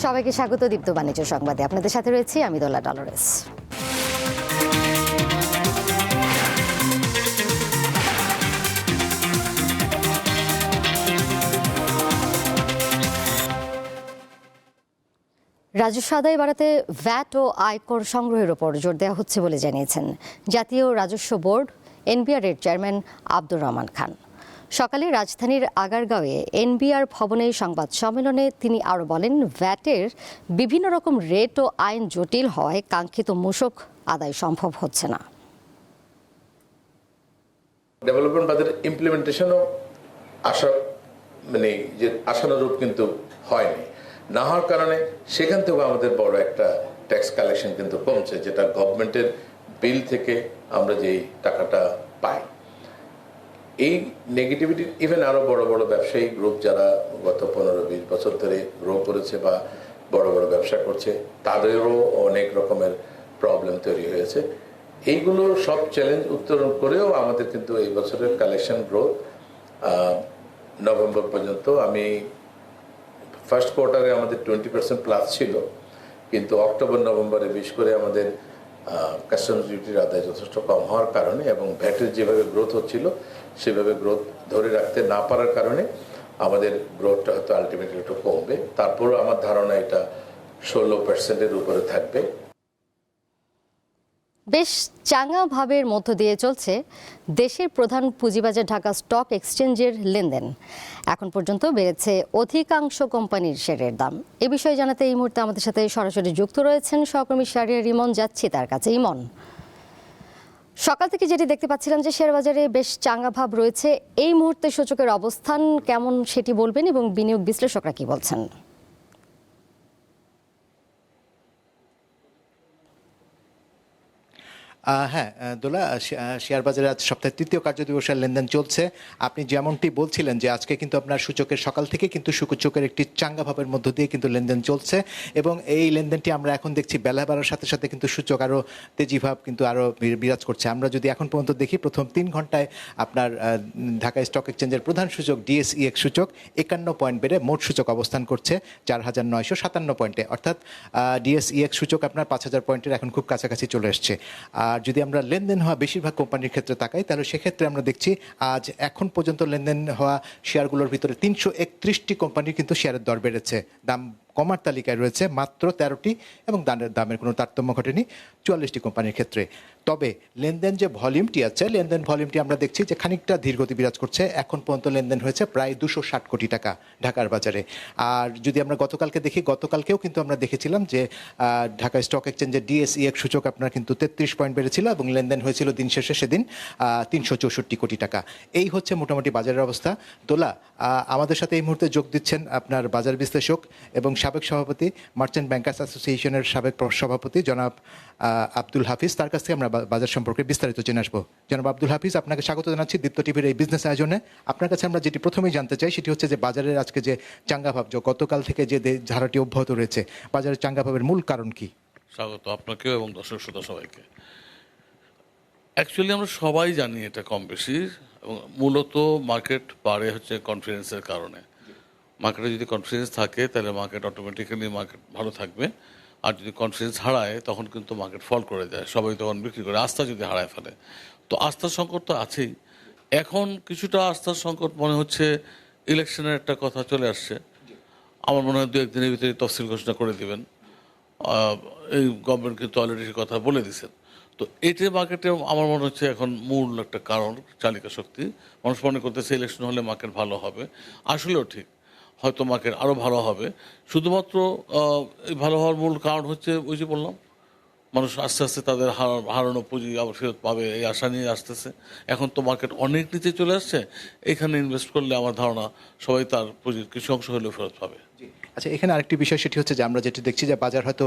সবাইকে স্বাগত দীপ্ত বাণিজ্য সংবাদে। আপনাদের সাথে রয়েছি আমি দোলা ডলরেস। রাজস্ব আদায় বাড়াতে ভ্যাট ও আয়কর সংগ্রহের ওপর জোর দেওয়া হচ্ছে বলে জানিয়েছেন জাতীয় রাজস্ব বোর্ড এনবিআর এর চেয়ারম্যান আব্দুর রহমান খান। সকালে রাজধানীর আগারগাঁওয়ে এনবিআর ভবনে সংবাদ সম্মেলনে তিনি আরও বলেন, ভ্যাটের বিভিন্ন রকম রেট ও আইন জটিল হওয়ায় কাঙ্ক্ষিত মূসক আদায় সম্ভব হচ্ছে না। ডেভেলপমেন্ট বাজেট ইমপ্লিমেন্টেশনও আশানুরূপ কিন্তু হয়নি। না হওয়ার কারণে সেখান থেকেও আমাদের বড় একটা ট্যাক্স কালেকশন কিন্তু কমছে, যেটা গভর্নমেন্টের বিল থেকে আমরা যেই টাকাটা পাই। এই নেগেটিভিটি ইভেন আরো বড় বড় ব্যবসায়ী গ্রুপ যারা গত 15-20 বছর ধরে গ্রো করেছে বা বড় বড় ব্যবসা করছে, তাদেরও অনেক রকমের প্রবলেম তৈরি হয়েছে। এইগুলো সব চ্যালেঞ্জ উত্তরণ করেও আমাদের কিন্তু এই বছরের কালেকশন গ্রোথ নভেম্বর পর্যন্ত, আমি ফার্স্ট কোয়ার্টারে আমাদের 20% প্লাস ছিল, কিন্তু অক্টোবর নভেম্বরে বিশেষ করে আমাদের কাস্টমস ডিউটির আদায় যথেষ্ট কম হওয়ার কারণে এবং ভ্যাটের যেভাবে গ্রোথ হচ্ছিল সেভাবে গ্রোথ ধরে রাখতে না পারার কারণে আমাদের গ্রোথটা হয়তো আলটিমেটলি একটু কমবে। তারপরও আমার ধারণা এটা 16%-এর উপরে থাকবে। বেশ চাঙা ভাবের মধ্য দিয়ে চলছে দেশের প্রধান পুঁজিবাজার ঢাকা স্টক এক্সচেঞ্জের লেনদেন। এখন পর্যন্ত বেড়েছে অধিকাংশ কোম্পানির শেয়ারের দাম। এ বিষয়ে জানাতে এই মুহূর্তে আমাদের সাথে সরাসরি যুক্ত রয়েছেন সহকর্মী শাহরিয়ার ইমন। যাচ্ছি তার কাছে। ইমন, সকাল থেকে যেটি দেখতে পাচ্ছিলাম যে শেয়ার বাজারে বেশ চাঙা ভাব রয়েছে, এই মুহূর্তে সূচকের অবস্থান কেমন সেটি বলবেন এবং বিনিয়োগ বিশ্লেষকরা কি বলছেন? হ্যাঁ দোলা, শেয়ার বাজারে আজ সপ্তাহের তৃতীয় কার্যদিবসের লেনদেন চলছে। আপনি যেমনটি বলছিলেন যে আজকে কিন্তু আপনার সূচকের সকাল থেকে কিন্তু সূচকের একটি চাঙ্গা ভাবের মধ্য দিয়ে কিন্তু লেনদেন চলছে এবং এই লেনদেনটি আমরা এখন দেখছি বেলা বাড়ার সাথে সাথে কিন্তু সূচক আরও তেজিভাব কিন্তু আরও বিরাজ করছে। আমরা যদি এখন পর্যন্ত দেখি, প্রথম 3 ঘন্টায় আপনার ঢাকা স্টক এক্সচেঞ্জের প্রধান সূচক ডিএসইএক্স সূচক 51 পয়েন্ট বেড়ে মোট সূচক অবস্থান করছে 4957 পয়েন্টে, অর্থাৎ ডিএসইএক্স সূচক আপনার 5000 পয়েন্টের এখন খুব কাছাকাছি চলে এসছে। আর যদি আমরা লেনদেন হওয়া বেশিরভাগ কোম্পানির ক্ষেত্রে তাকাই, তাহলে সেক্ষেত্রে আমরা দেখছি আজ এখন পর্যন্ত লেনদেন হওয়া শেয়ারগুলোর ভিতরে 331টি কোম্পানির কিন্তু শেয়ারের দর বেড়েছে। দাম কমার তালিকায় রয়েছে মাত্র 13টি এবং দামের কোনো তারতম্য ঘটেনি 44টি কোম্পানির ক্ষেত্রে। তবে লেনদেন যে ভলিউমটি আছে, লেনদেন ভলিউমটি আমরা দেখছি যে খানিকটা ধীরগতি বিরাজ করছে। এখন পর্যন্ত লেনদেন হয়েছে প্রায় 260 কোটি টাকা ঢাকার বাজারে। আর যদি আমরা গতকালকে দেখি, গতকালকেও কিন্তু আমরা দেখেছিলাম যে ঢাকা স্টক এক্সচেঞ্জের ডিএসইএক্স সূচক আপনার কিন্তু 33 পয়েন্ট বেড়েছিল এবং লেনদেন হয়েছিল দিন শেষে সেদিন 364 কোটি টাকা। এই হচ্ছে মোটামুটি বাজারের অবস্থা। দোলা, আমাদের সাথে এই মুহূর্তে যোগ দিচ্ছেন আপনার বাজার বিশ্লেষক এবং সাবেক সভাপতি মার্চেন্ট ব্যাংকার্স অ্যাসোসিয়েশনের সাবেক সভাপতি জনাব আব্দুল হাফিজ। তার কাছ থেকে আমরা বাজার সম্পর্কে বিস্তারিত জেনে আসবো। জনাব আব্দুল হাফিজ, আপনাকে স্বাগত জানাচ্ছি দীপ্ত টিভির এই বিজনেস আয়োজনে। আপনার কাছে আমরা যেটি প্রথমেই জানতে চাই সেটি হচ্ছে যে বাজারের আজকে যে চাঙ্গাভাব, গতকাল থেকে যে ধারাটি অব্যাহত রয়েছে, বাজারের চাঙ্গাভাবের মূল কারণ কি? স্বাগত আপনাকেও এবং দর্শক শ্রোতা সবাইকে। অ্যাকচুয়ালি আমরা সবাই জানি এটা কম বেশি, এবং মূলত মার্কেট বাড়ে হচ্ছে কনফিডেন্সের কারণে। মার্কেটে যদি কনফিডেন্স থাকে তাহলে মার্কেট অটোমেটিক্যালি মার্কেট ভালো থাকবে, আর যদি কনফিডেন্স হারায় তখন কিন্তু মার্কেট ফল করে যায়, সবাই তখন বিক্রি করে, আস্থা যদি হারায় ফেলে। তো আস্থার সংকট তো আছেই। এখন কিছুটা আস্থার সংকট মনে হচ্ছে ইলেকশনের একটা কথা চলে আসছে। আমার মনে হয় 2-1 দিনের ভিতরে তফসিল ঘোষণা করে দেবেন। এই গভর্নমেন্ট কিন্তু অলরেডি কথা বলে দিচ্ছেন। তো এটা মার্কেটে আমার মনে হচ্ছে এখন মূল একটা কারণ, চালিকা শক্তি। মানুষ মনে করতেছে ইলেকশন হলে মার্কেট ভালো হবে। আসলেও ঠিক, হয়তো মার্কেট আরও ভালো হবে। শুধুমাত্র এই ভালো হওয়ার মূল কারণ হচ্ছে ওই যে বললাম, মানুষ আস্তে আস্তে তাদের হারানো পুঁজি আবার ফেরত পাবে এই আশা নিয়ে আসতেছে। এখন তো মার্কেট অনেক নিচে চলে আসছে, এখানে ইনভেস্ট করলে আমার ধারণা সবাই তার পুঁজির কিছু অংশ হলেও ফেরত পাবে। আচ্ছা, এখানে আরেকটি বিষয় সেটি হচ্ছে যে আমরা যেটি দেখছি যে বাজার হয়তো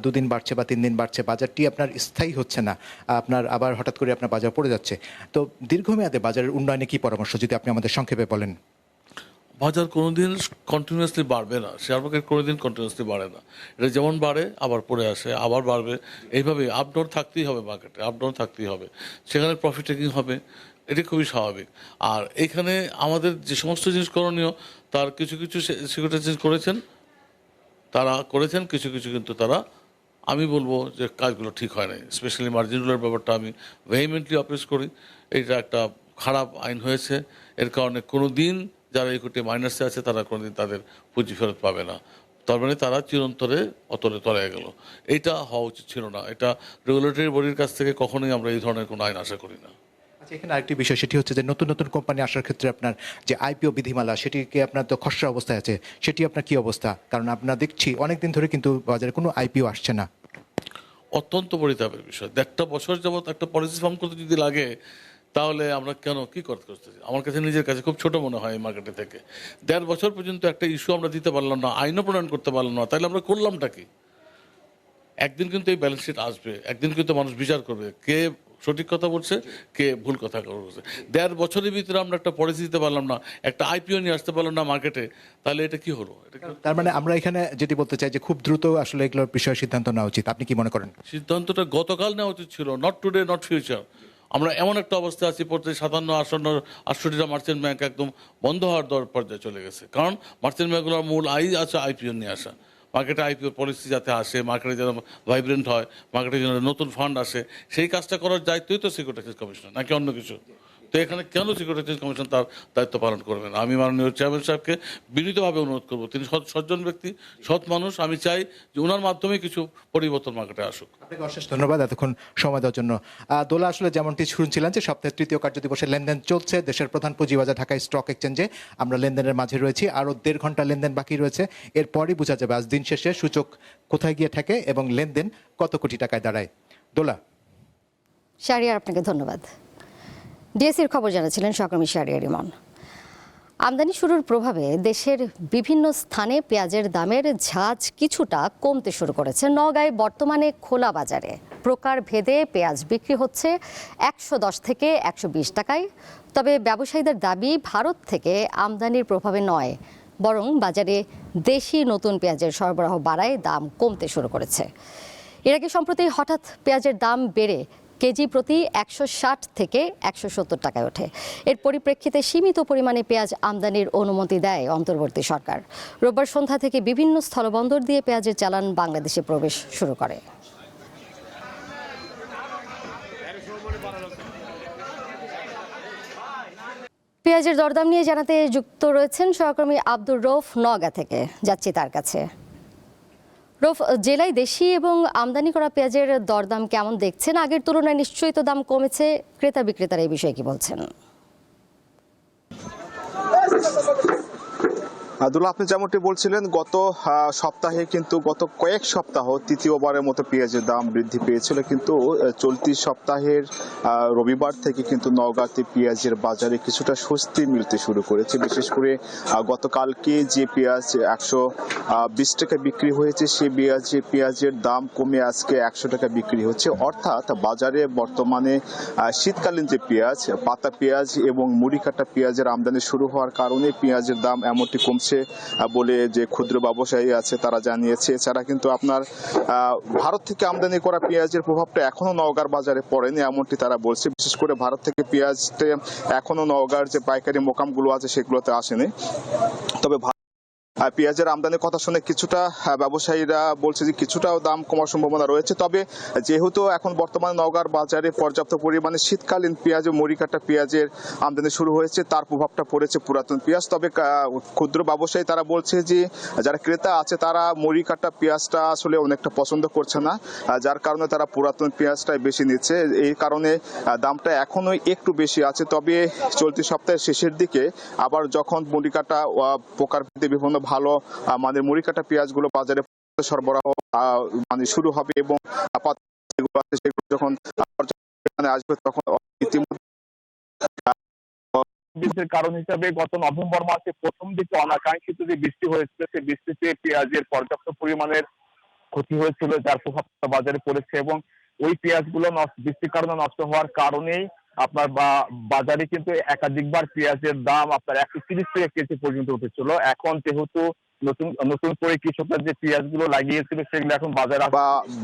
2 দিন বাড়ছে বা 3 দিন বাড়ছে, বাজারটি আপনার স্থায়ী হচ্ছে না, আপনার আবার হঠাৎ করে আপনার বাজার পড়ে যাচ্ছে। তো দীর্ঘমেয়াদে বাজারের উন্নয়নে কি পরামর্শ যদি আপনি আমাদের সংক্ষেপে বলেন? বাজার কোনোদিন কন্টিনিউয়াসলি বাড়বে না, শেয়ার মার্কেট কোনোদিন কন্টিনিউয়াসলি বাড়ে না। এটা যেমন বাড়ে আবার পড়ে আসে, আবার বাড়বে, এইভাবে আপ ডাউন থাকতেই হবে, মার্কেটে আপ ডাউন থাকতেই হবে, সেখানে প্রফিট টেকিং হবে, এটি খুবই স্বাভাবিক। আর এইখানে আমাদের যে সমস্ত জিনিস করণীয় তার কিছু কিছু সিকিউরিটাইজেশন করেছেন, তারা করেছেন, কিছু কিছু কিন্তু তারা আমি বলবো যে কাজগুলো ঠিক হয় নাই। স্পেশালি মার্জিন রুলের ব্যাপারটা আমি ভেহিমেন্টলি অপোজ করি। এটা একটা খারাপ আইন হয়েছে, এর কারণে কোনো দিন যারা ইকুইটি মাইনাসে আছে তারা কোনোদিন তাদের পুঁজি ফেরত পাবে না। তার মানে তারা চিরন্তরে অতলে তলায় গেল। এটা হওয়া উচিত ছিল না। এটা রেগুলেটরি বডির কাছ থেকে কখনোই আমরা এই ধরনের কোনো আইন আশা করি না। আচ্ছা, এখানে আরেকটি বিষয়, সেটি হচ্ছে যে নতুন নতুন কোম্পানি আসার ক্ষেত্রে আপনার যে আইপিও বিধিমালা, সেটিকে আপনার তো খসড়া অবস্থায় আছে, সেটি আপনার কি অবস্থা? কারণ আপনারা দেখছি অনেকদিন ধরে কিন্তু বাজারে কোনো আইপিও আসছে না। অত্যন্ত পরিতাপের বিষয়। 1.5 বছর যাবৎ একটা পলিসি ফর্ম করতে যদি লাগে, তাহলে আমরা কেন কি করতেছি? আমার কাছে নিজের কাছে খুব ছোট মনে হয় এই মার্কেটে থেকে। 1.5 বছর পর্যন্ত একটা ইস্যু আমরা দিতে পারলাম না, আইনও প্রণয়ন করতে পারলাম না, তাহলে আমরা করলামটা কি? একদিন কিন্তু এই ব্যালেন্স শিট আসবে, একদিন কিন্তু মানুষ বিচার করবে কে সঠিক কথা বলছে, কে ভুল কথা বলছে। 1.5 বছরের ভিতরে আমরা একটা পলিসি দিতে পারলাম না, একটা আইপিও নিয়ে আসতে পারলাম না মার্কেটে, তাহলে এটা কি হলো? তার মানে আমরা এখানে যেটি বলতে চাই যে খুব দ্রুত আসলে এগুলোর বিষয়ে সিদ্ধান্ত নেওয়া উচিত। আপনি কি মনে করেন? সিদ্ধান্তটা গতকাল নেওয়া উচিত ছিল, নট টুডে, নট ফিউচার। আমরা এমন একটা অবস্থা আছি, প্রতি 57-58টা মার্চেন্ট ব্যাংক একদম বন্ধ হওয়ার পর্যায়ে চলে গেছে। কারণ মার্চেন্ট ব্যাংকগুলোর মূল আছে আইপিও নিয়ে আসা। মার্কেটে আইপিও পলিসি যাতে আসে, মার্কেটে যেন ভাইব্রেন্ট হয়, মার্কেটে যেন নতুন ফান্ড আসে, সেই কাজটা করার দায়িত্বই তো সিকিউরিটিজ কমিশন, নাকি অন্য কিছু? তো এখানে কেন সিকিউরিটিজ কমিশন তার দায়িত্ব পালন করবে না? আমি মাননীয় চেয়ারম্যান সাহেবকে বিনীতভাবে অনুরোধ করবো, তিনি সজ্জন ব্যক্তি, সৎ মানুষ, আমি চাই যে ওনার মাধ্যমে কিছু পরিবর্তন মার্কেটে আসুক। আপনাকে অশেষ ধন্যবাদ এতক্ষণ সময় দেওয়ার জন্য। দোলা, আসলে যেমনটি শুনছিলেন যে সপ্তাহের তৃতীয় কার্যদিবসে লেনদেন চলছে দেশের প্রধান পুঁজিবাজার ঢাকা স্টক এক্সচেঞ্জে। আমরা লেনদেনের মাঝে রয়েছি, আরও 1.5 ঘন্টা লেনদেন বাকি রয়েছে। এরপরই বোঝা যাবে আজ দিন শেষে সূচক কোথায় গিয়ে ঠেকে এবং লেনদেন কত কোটি টাকায় দাঁড়ায়। দোলা। শাহরিয়ার, আপনাকে ধন্যবাদ। ডিএসসির খবর জানাচ্ছিলেন সহকর্মী শাহরিয়ার ইমন। আমদানি শুরুর প্রভাবে দেশের বিভিন্ন স্থানে পেঁয়াজের দামের ঝাঁজ কিছুটা কমতে শুরু করেছে। নওগাঁয় বর্তমানে খোলা বাজারে প্রকার ভেদে পেঁয়াজ বিক্রি হচ্ছে 110 থেকে 120 টাকায়। তবে ব্যবসায়ীদের দাবি, ভারত থেকে আমদানির প্রভাবে নয়, বরং বাজারে দেশি নতুন পেঁয়াজের সরবরাহ বাড়ায় দাম কমতে শুরু করেছে। এর আগে সম্প্রতি হঠাৎ পেঁয়াজের দাম বেড়ে কেজি প্রতি 160 থেকে 170 টাকায় ওঠে। এর পরিপ্রেক্ষিতে সীমিত পরিমাণে পেঁয়াজ আমদানির অনুমতি দেয় অন্তর্বর্তী সরকার। রোববার সন্ধ্যা থেকে বিভিন্ন স্থলবন্দর দিয়ে পেঁয়াজের চালান বাংলাদেশে প্রবেশ শুরু করে। পেঁয়াজের দরদাম নিয়ে জানাতে যুক্ত রয়েছেন সহকর্মী আব্দুর রৌফ নওগাঁ থেকে, যাচ্ছি তার কাছে। রৌফ, জেলায় দেশি এবং আমদানি করা পেঁয়াজের দরদাম কেমন দেখছেন? আগের তুলনায় নিশ্চয়ই তো দাম কমেছে, ক্রেতা বিক্রেতারা এই বিষয়ে কি বলছেন? আব্দুল্লাহ, আপনি যেমনটি বলছিলেন, গত সপ্তাহে কিন্তু গত কয়েক সপ্তাহ তৃতীয়বারের মতো পেঁয়াজের দাম বৃদ্ধি পেয়েছিল, কিন্তু চলতি সপ্তাহের রবিবার থেকে কিন্তু নওগাঁতে পেঁয়াজের বাজারে কিছুটা স্বস্তি মিলতে শুরু করেছে। বিশেষ করে গতকালকে যে পেঁয়াজ 120 টাকা বিক্রি হয়েছে, সেই পেঁয়াজের দাম কমে আজকে 100 টাকা বিক্রি হচ্ছে। অর্থাৎ বাজারে বর্তমানে শীতকালীন যে পেঁয়াজ, পাতা পেঁয়াজ এবং মুড়ি কাটা পেঁয়াজের আমদানি শুরু হওয়ার কারণে পেঁয়াজের দাম এমনটি কমছে বলে যে ক্ষুদ্র ব্যবসায়ী আছে তারা জানিয়েছে। এছাড়া কিন্তু আপনার ভারত থেকে আমদানি করা পেঁয়াজের প্রভাবটা এখনো নওগাঁর বাজারে পড়েনি, এমনটি তারা বলছে। বিশেষ করে ভারত থেকে পেঁয়াজটা এখনো নওগাঁর যে পাইকারি মোকামগুলো আছে সেগুলোতে আসেনি। তবে পেঁয়াজের আমদানির কথা শুনে কিছুটা ব্যবসায়ীরা বলছে যে কিছুটাও দাম কমার সম্ভাবনা রয়েছে। তবে যেহেতু এখন বর্তমানে নওগাঁর বাজারে পর্যাপ্ত পরিমাণে শীতকালীন পেঁয়াজ ও মুড়ি কাটা পেঁয়াজের আমদানি শুরু হয়েছে, তার প্রভাবটা পড়েছে পুরাতন পেঁয়াজ। তবে ক্ষুদ্র ব্যবসায়ী তারা বলছে যে যারা ক্রেতা আছে তারা মুড়ি কাটা পেঁয়াজটা আসলে অনেকটা পছন্দ করছে না, যার কারণে তারা পুরাতন পেঁয়াজটাই বেশি নিচ্ছে। এই কারণে দামটা এখনো একটু বেশি আছে। তবে চলতি সপ্তাহের শেষের দিকে আবার যখন মুড়ি কাটা প্রকার বিভিন্ন ভালো মানে মুড়ি কাটা পেঁয়াজগুলো বাজারে সরবরাহ মানে শুরু হবে এবং সেগুলো যখন আসবে তখন ইতিমধ্যে কারণ হিসাবে গত নভেম্বর মাসে প্রথম দিকে অনাকাঙ্ক্ষিত যে বৃষ্টি হয়েছিল, সেই বৃষ্টিতে পেঁয়াজের পর্যাপ্ত পরিমাণের ক্ষতি হয়েছিল, যার প্রভাব বাজারে পড়েছে এবং ওই পেঁয়াজগুলো বৃষ্টির কারণে নষ্ট হওয়ার কারণেই আপনার বাজারে কিন্তু একাধিকবার পেঁয়াজের দাম আপনার 130 টাকা কেজি পর্যন্ত উঠেছিল। এখন যেহেতু নতুন নতুন করে কৃষকরা যে পেঁয়াজগুলো লাগিয়েছিল সেগুলো এখন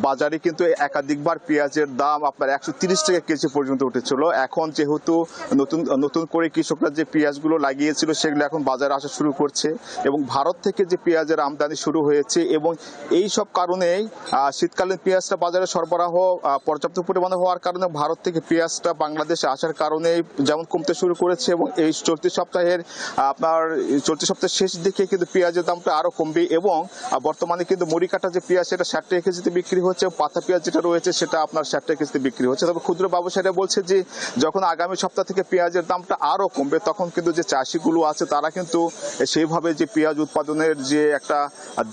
বাজারে কিন্তু একাধিকবার পেঁয়াজের দাম আপনার 130 টাকা কেজি পর্যন্ত উঠেছিল। এখন যেহেতু নতুন করে কৃষকরা যে পেঁয়াজগুলো লাগিয়েছিল সেগুলো এখন বাজারে আসা শুরু করছে এবং ভারত থেকে যে পেঁয়াজের আমদানি শুরু হয়েছে এবং এই সব কারণেই শীতকালীন পেঁয়াজটা বাজারে সরবরাহ পর্যাপ্ত পরিমাণে হওয়ার কারণে ভারত থেকে পেঁয়াজটা বাংলাদেশে আসার কারণে যেমন কমতে শুরু করেছে এবং এই চলতি সপ্তাহের শেষ দিকে কিন্তু পেঁয়াজের দামটা আরো কমবে এবং বর্তমানে কিন্তু মুড়ি কাটা যে পেঁয়াজ সেটা 60 টাকা কেজিতে বিক্রি হচ্ছে, পাতা পেঁয়াজ যেটা রয়েছে সেটা আপনার 60 টাকা কেজিতে বিক্রি হচ্ছে। তবে ক্ষুদ্র ব্যবসায়ীরা বলছে যে যখন আগামী সপ্তাহ থেকে পেঁয়াজের দামটা আরো কমবে তখন কিন্তু যে চাষিগুলো আছে তারা কিন্তু সেইভাবে যে পেঁয়াজ উৎপাদনের যে একটা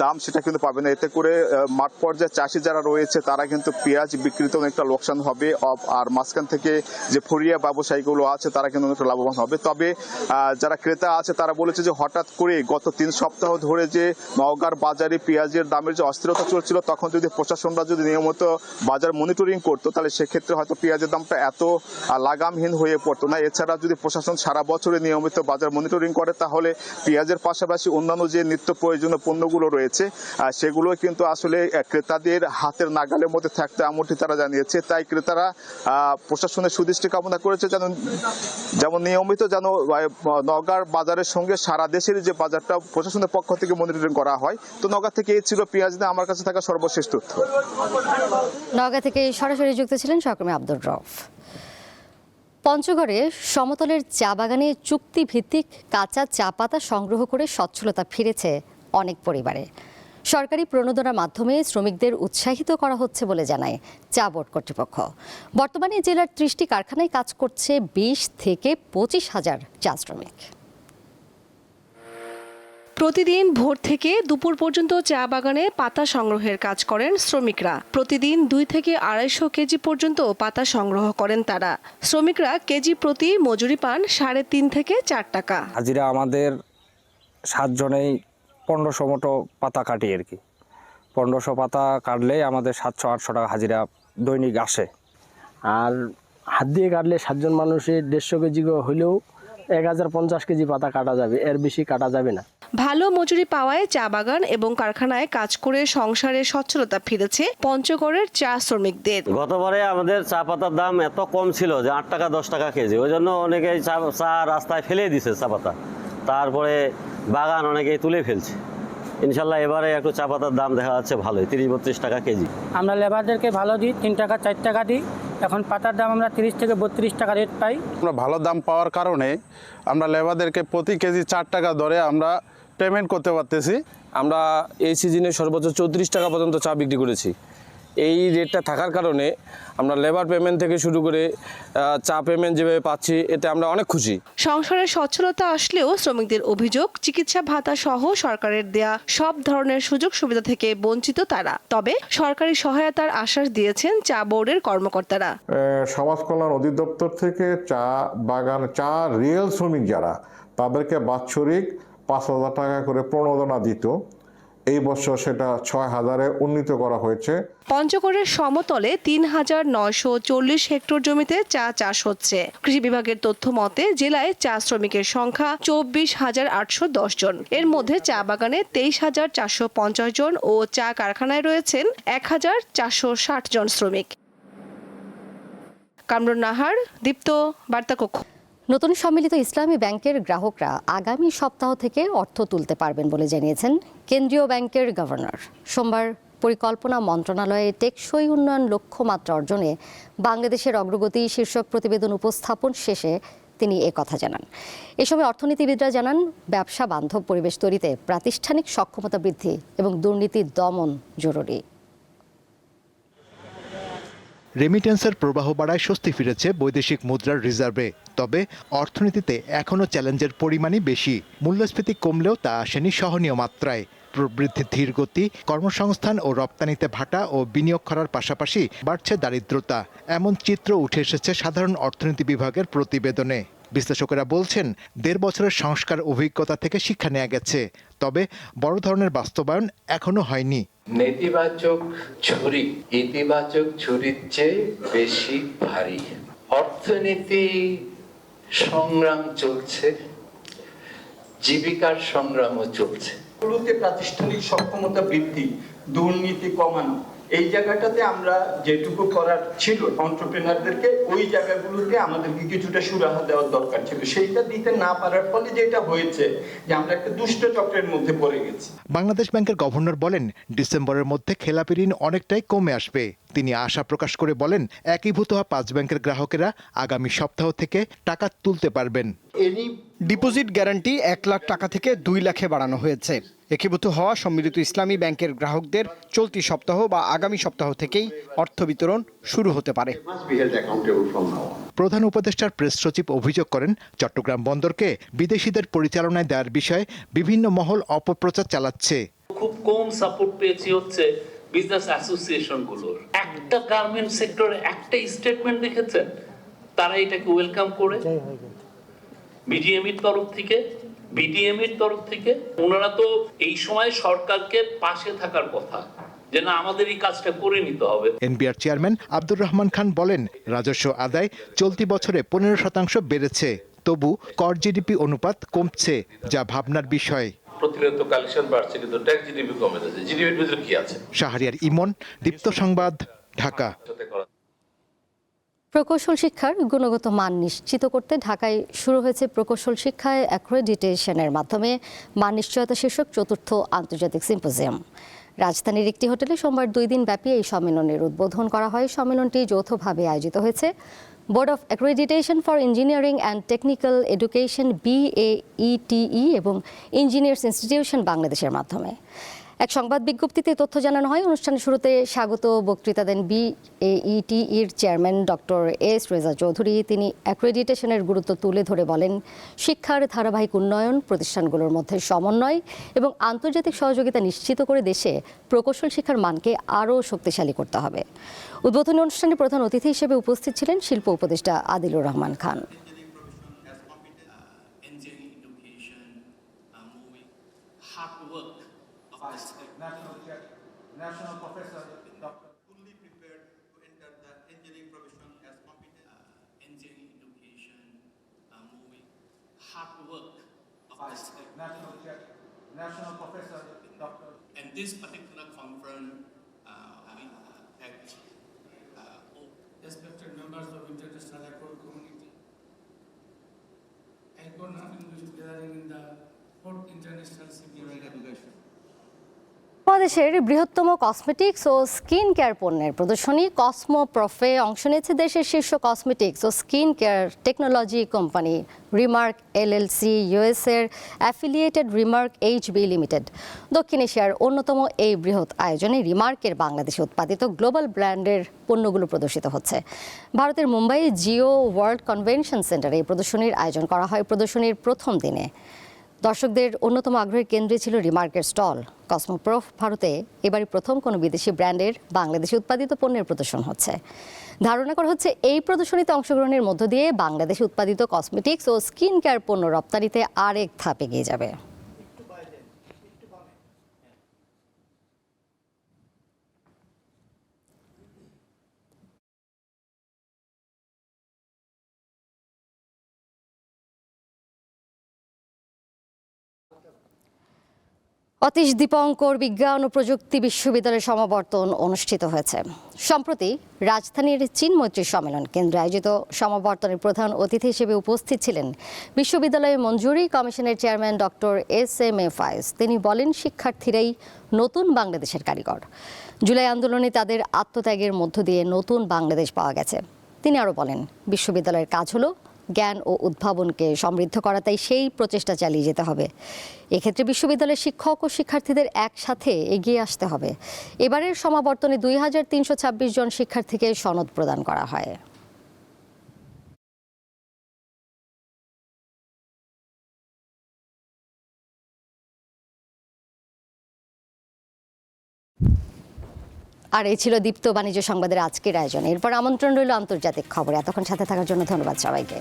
দাম সেটা কিন্তু পাবে না। এতে করে মাঠ পর্যায়ে চাষি যারা রয়েছে তারা কিন্তু পেঁয়াজ বিক্রিতে অনেকটা লোকসান হবে আর মাঝখান থেকে যে ফরিয়া ব্যবসায়ীগুলো আছে তারা কিন্তু অনেকটা লাভবান হবে। তবে যারা ক্রেতা আছে তারা বলেছে যে হঠাৎ করে গত 3 সপ্তাহ ধরে যে নওগাঁর বাজারে পেঁয়াজের দামের যে অস্থিরতা চলছিল তখন যদি প্রশাসনরা যদি নিয়মিত বাজার মনিটরিং করতো তাহলে সেক্ষেত্রে হয়তো পেঁয়াজের দামটা এত লাগামহীন হয়ে পড়তো না। এছাড়া যদি প্রশাসন সারা বছরে নিয়মিত বাজার মনিটরিং করে তাহলে পেঁয়াজের পাশাপাশি অন্যান্য যে নিত্য প্রয়োজনীয় পণ্যগুলো রয়েছে সেগুলো কিন্তু আসলে ক্রেতাদের হাতের নাগালের মধ্যে থাকতে এমনটি তারা জানিয়েছে। তাই ক্রেতারা প্রশাসনের সুদৃষ্টি কামনা করেছে যেমন নিয়মিত যেন নওগাঁর বাজারের সঙ্গে সারা দেশের যে বাজারটা প্রশাসনের পক্ষ থেকে মনিটরিং করা হয়। তো নওগাঁ থেকে এই ছিল পেঁয়াজ নিয়ে আমার কাছে থাকা সর্বশেষ তথ্য। নওগাঁ থেকে সরাসরি যুক্ত ছিলেন সহকর্মী আব্দুর রউফ। পঞ্চগড়ে সমতলের চা বাগানে চুক্তিভিত্তিক কাঁচা চা পাতা সংগ্রহ করে সচ্ছলতা ফিরেছে অনেক পরিবারে। সরকারি প্রণোদনার মাধ্যমে শ্রমিকদের উৎসাহিত করা হচ্ছে বলে জানায় চা বোর্ড কর্তৃপক্ষ। বর্তমানে জেলার 30টি কারখানায় কাজ করছে 20 থেকে 25 হাজার চা শ্রমিক। প্রতিদিন ভোর থেকে দুপুর পর্যন্ত চা বাগানে পাতা সংগ্রহের কাজ করেন শ্রমিকরা। প্রতিদিন 2 থেকে 250 কেজি পর্যন্ত পাতা সংগ্রহ করেন তারা। শ্রমিকরা কেজি প্রতি মজুরি পান 3.5 থেকে 4 টাকা। হাজিরা আমাদের 7 জনেই 1500 মতো পাতা কাটি আর কি। 1500 পাতা কাটলেই আমাদের 700-800 টাকা হাজিরা দৈনিক আসে। আর হাত দিয়ে কাটলে 7 জন মানুষের 150 কেজি হলেও 1050 কেজি পাতা কাটা যাবে, এর বেশি কাটা যাবে না। ভালো মজুরি পাওয়ায় চা বাগান এবং কারখানায় কাজ করে সংসারে সচ্ছলতা ফিরেছে পঞ্চগড়ের চা শ্রমিকদের। গতবারে আমাদের চা পাতার দাম এত কম ছিল যে 8 টাকা 10 টাকা কেজি, ওই জন্য অনেকেই চা রাস্তায় ফেলে দিছে চা পাতা, তারপরে বাগান অনেকেই তুলে ফেলছে। ইনশাল্লাহ এবারে একটু চা পাতার দাম দেখা যাচ্ছে ভালোই, 30-32 টাকা কেজি। আমরা লেবারদেরকে ভালো দিই, 3 টাকা 4 টাকা দিই। এখন পাতার দাম আমরা 30 থেকে 32 টাকা রেট পাই। আমরা ভালো দাম পাওয়ার কারণে আমরা লেবারদেরকে প্রতি কেজি 4 টাকা দরে আমরা পেমেন্ট করতে পারতেছি। আমরা এই সিজনে সর্বোচ্চ 34 টাকা পর্যন্ত চা বিক্রি করেছি। এই রেটটা থাকার কারণে আমরা লেবার পেমেন্ট থেকে শুরু করে চা পেমেন্ট যেভাবে পাচ্ছি এতে আমরা অনেক খুশি। সংসারের সচ্ছলতা আসলেও শ্রমিকদের অভিযোগ চিকিৎসা ভাতা সহ সরকারের দেয়া সব ধরনের সুযোগ সুবিধা থেকে বঞ্চিত তারা। তবে সরকারি সহায়তার আশ্বাস দিয়েছেন চা বোর্ডের কর্মকর্তারা। সমাজ কল্যাণ অধিদপ্তর থেকে চা বাগান চা রিয়েল শ্রমিক যারা তাদেরকে বাৎসরিক 5,000 টাকা করে প্রণোদনা দিত। এই বছর সেটা 6,000-এ উন্নীত করা হয়েছে। পঞ্চগড়ের সমতলে 3,940 হেক্টর জমিতে চা চাষ হচ্ছে। কৃষি বিভাগের তথ্য মতে জেলায় চা শ্রমিকের সংখ্যা 24,810 জন। এর মধ্যে চা বাগানে 23,450 জন ও চা কারখানায় রয়েছেন 1,460 জন শ্রমিক। কামরুন নাহার, দীপ্ত, বার্তা কক্ষ। নতুন সম্মিলিত ইসলামী ব্যাংকের গ্রাহকরা আগামী সপ্তাহ থেকে অর্থ তুলতে পারবেন বলে জানিয়েছেন কেন্দ্রীয় ব্যাংকের গভর্নর। সোমবার পরিকল্পনা মন্ত্রণালয়ে টেকসই উন্নয়ন লক্ষ্যমাত্রা অর্জনে বাংলাদেশের অগ্রগতি শীর্ষক প্রতিবেদন উপস্থাপন শেষে তিনি একথা জানান। এ সময় অর্থনীতিবিদরা জানান ব্যবসা বান্ধব পরিবেশ তৈরিতে প্রাতিষ্ঠানিক সক্ষমতা বৃদ্ধি এবং দুর্নীতি দমন জরুরি। রেমিটেন্সের প্রবাহ বাড়ায় স্বস্তি ফিরেছে বৈদেশিক মুদ্রার রিজার্ভে। তবে অর্থনীতিতে এখনও চ্যালেঞ্জের পরিমাণই বেশি। মূল্যস্ফীতি কমলেও তা আসেনি সহনীয় মাত্রায়। প্রবৃদ্ধির ধীর গতি, কর্মসংস্থান ও রপ্তানিতে ভাটা ও বিনিয়োগ করার পাশাপাশি বাড়ছে দারিদ্রতা, এমন চিত্র উঠে এসেছে সাধারণ অর্থনীতি বিভাগের প্রতিবেদনে। বিশ্লেষকেরা বলছেন 1.5 বছরের সংস্কার অভিজ্ঞতা থেকে শিক্ষা নেওয়া গেছে, তবে বড় ধরনের বাস্তবায়ন এখনো হয়নি। নেতিবাচক ছুরি ইতিবাচক ছুরির চেয়ে বেশি ভারী। অর্থনীতি সংগ্রাম চলছে, জীবিকার সংগ্রামও চলছে। শুরুতে প্রাতিষ্ঠানিক সক্ষমতা বৃদ্ধি, দুর্নীতি কমানো, এই জায়গাটাতে আমরা যেটুকু করার ছিল এন্টারপ্রেনারদেরকে ওই জায়গাগুলোতে আমাদেরকে কিছুটা সুরাহা দেওয়ার দরকার ছিল। সেইটা দিতে না পারার ফলে যেটা হয়েছে যে আমরা একটা দুষ্ট চক্রের মধ্যে পড়ে গেছি। বাংলাদেশ ব্যাংকের গভর্নর বলেন, ডিসেম্বরের মধ্যে খেলাপি ঋণ অনেকটাই কমে আসবে। তিনি আশা প্রকাশ করে বলেন, একীভূত হওয়া 5 ব্যাংকের গ্রাহকেরা আগামী সপ্তাহ থেকে টাকা তুলতে পারবেন। ডিপোজিট গ্যারান্টি 1 লাখ টাকা থেকে 2 লাখে বাড়ানো হয়েছে। একীভূত হওয়া সম্মিলিত ইসলামী ব্যাংকের গ্রাহকদের চলতি সপ্তাহ বা আগামী সপ্তাহ থেকেই অর্থ বিতরণ শুরু হতে পারে। প্রধান উপদেষ্টার প্রেস সচিব অভিযোগ করেন, চট্টগ্রাম বন্দরকে বিদেশিদের পরিচালনায় দেওয়ার বিষয়ে বিভিন্ন মহল অপপ্রচার চালাচ্ছে। খুব কম সাপোর্ট পেয়েছি হচ্ছে বিজনেস অ্যাসোসিয়েশন গুলোর। একটা গার্মেন্ট সেক্টরে একটা স্টেটমেন্ট দেখেছেন তারা এটাকে ওয়েলকাম করে বিডিএম এর তরফ থেকে ওনারা তো এই সময় সরকারকে পাশে থাকার কথা, যে না আমাদের এই কাজটা করে নিতে হবে। এনবিআর চেয়ারম্যান আব্দুর রহমান খান বলেন, রাজস্ব আদায় চলতি বছরে 15% বেড়েছে, তবু কর জিডিপি অনুপাত কমছে, যা ভাবনার বিষয়। প্রতিনিয়ত কালেকশন বাড়ছে কিন্তু ট্যাক্স জিডিপি কমে যাচ্ছে। জিডিপির ভিতরে কি আছে? শাহরিয়ার ইমন, দীপ্ত সংবাদ, ঢাকা। প্রকৌশল শিক্ষার গুণগত মান নিশ্চিত করতে ঢাকায় শুরু হয়েছে প্রকৌশল শিক্ষায় অ্যাক্রেডিটেশনের মাধ্যমে মান নিশ্চয়তা শীর্ষক 4র্থ আন্তর্জাতিক সিম্পোজিয়াম। রাজধানীর একটি হোটেলে সোমবার 2 দিন ব্যাপী এই সম্মেলনের উদ্বোধন করা হয়। সম্মেলনটি যৌথভাবে আয়োজিত হয়েছে board of accreditation for engineering and technical education BAETE এবং ইঞ্জিনিয়ার্স ইনস্টিটিউশন বাংলাদেশের মাধ্যমে। এক সংবাদ বিজ্ঞপ্তিতে তথ্য জানানো হয়, অনুষ্ঠানের শুরুতে স্বাগত বক্তৃতা দেন BAETE-র chairman doctor S Reza Chowdhury. তিনি অ্যাক্রেডিটেশনের গুরুত্ব তুলে ধরে বলেন, শিক্ষার ধারাবাহিক উন্নয়ন, প্রতিষ্ঠানগুলোর মধ্যে সমন্বয় এবং আন্তর্জাতিক সহযোগিতা নিশ্চিত করে দেশে প্রকৌশল শিক্ষার মানকে আরও শক্তিশালী করতে হবে। উদ্বোধনী অনুষ্ঠানে প্রধান অতিথি হিসেবে উপস্থিত ছিলেন শিল্প উপদেষ্টা Adilur Rahman Khan. National Professor Dr. fully prepared to enter the engineering profession as competent. Engineering education, moving hard work of the National Professor Dr. And this particular conference, respected members of international accord community, accord gathering in the 4th International Symposium Education. বাংলাদেশের বৃহত্তম cosmetics ও skin care পণ্যের প্রদর্শনী Cosmo প্রফে অংশ নিয়েছে দেশের শীর্ষ cosmetics ও skin care technology company Remark LLC, US-এর অ্যাফিলিয়েটেড রিমার্ক HB লিমিটেড। দক্ষিণ এশিয়ার অন্যতম এই বৃহৎ আয়োজনে রিমার্কের বাংলাদেশে উৎপাদিত গ্লোবাল ব্র্যান্ডের পণ্যগুলো প্রদর্শিত হচ্ছে। ভারতের মুম্বাই জিও ওয়ার্ল্ড কনভেনশন সেন্টারে এই প্রদর্শনীর আয়োজন করা হয়। প্রদর্শনীর প্রথম দিনে দর্শকদের অন্যতম আগ্রহের কেন্দ্রে ছিল রিমার্কের স্টল। কসমোপ্রফ ভারতে এবারই প্রথম কোনো বিদেশি ব্র্যান্ডের বাংলাদেশে উৎপাদিত পণ্যের প্রদর্শন হচ্ছে। ধারণা করা হচ্ছে এই প্রদর্শনীতে অংশগ্রহণের মধ্য দিয়ে বাংলাদেশে উৎপাদিত কসমেটিক্স ও স্কিন কেয়ার পণ্য রপ্তানিতে আরেক ধাপ এগিয়ে যাবে। অতীশ দীপঙ্কর বিজ্ঞান ও প্রযুক্তি বিশ্ববিদ্যালয়ের সমাবর্তন অনুষ্ঠিত হয়েছে। সম্প্রতি রাজধানীর চীন মৈত্রী সম্মেলন কেন্দ্রে আয়োজিত সমাবর্তনের প্রধান অতিথি হিসেবে উপস্থিত ছিলেন বিশ্ববিদ্যালয়ের মঞ্জুরি কমিশনের চেয়ারম্যান ডক্টর SM ফায়েজ। তিনি বলেন, শিক্ষার্থীরাই নতুন বাংলাদেশের কারিগর। জুলাই আন্দোলনে তাদের আত্মত্যাগের মধ্য দিয়ে নতুন বাংলাদেশ পাওয়া গেছে। তিনি আরও বলেন, বিশ্ববিদ্যালয়ের কাজ হলো জ্ঞান ও উদ্ভাবনকে সমৃদ্ধ করা, তাই সেই প্রচেষ্টা চালিয়ে যেতে হবে। এক্ষেত্রে বিশ্ববিদ্যালয়ের শিক্ষক ও শিক্ষার্থীদের একসাথে এগিয়ে আসতে হবে। এবারের সমাবর্তনে 2326 জন শিক্ষার্থীকে সনদ প্রদান করা হয়। আর এই ছিল দীপ্ত বাণিজ্য সংবাদের আজকের আয়োজন। এরপর আমন্ত্রণ রইল আন্তর্জাতিক খবরে। এতক্ষণ সাথে থাকার জন্য ধন্যবাদ সবাইকে।